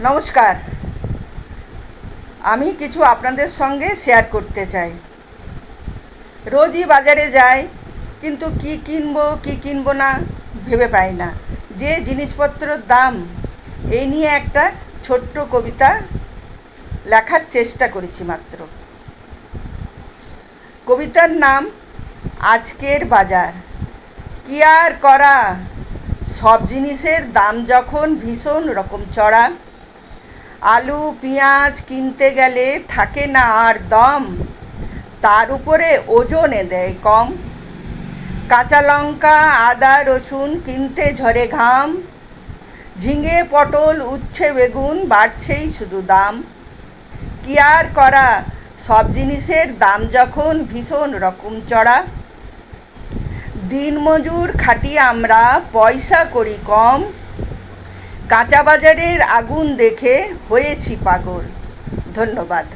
নমস্কার। আমি কিছু আপনাদের সঙ্গে শেয়ার করতে চাই। রোজই বাজারে যাই, কিন্তু কি কিনবো কি কিনবো না ভেবে পাই না। যে জিনিসপত্রের দাম, এই নিয়ে একটা ছোট্ট কবিতা লেখার চেষ্টা করেছি মাত্র। কবিতার নাম আজকের বাজার। কি আর করা, সব জিনিসের দাম যখন ভীষণ রকম চড়া। আলু পেঁয়াজ কিনতে গেলে থাকে না আর দম, তার উপরে ওজনে দেয় কম। কাঁচা লঙ্কা আদা রসুন কিনতে ঝরে ঘাম, ঝিঙে পটল উচ্ছে বেগুন বাড়ছেই শুধু দাম। কি আর করা, সব জিনিসের দাম যখন ভীষণ রকম চড়া। দিনমজুর খাটি আমরা, পয়সা করি কম, কাঁচা বাজারের আগুন দেখে হয়েছি পাগল। ধন্যবাদ।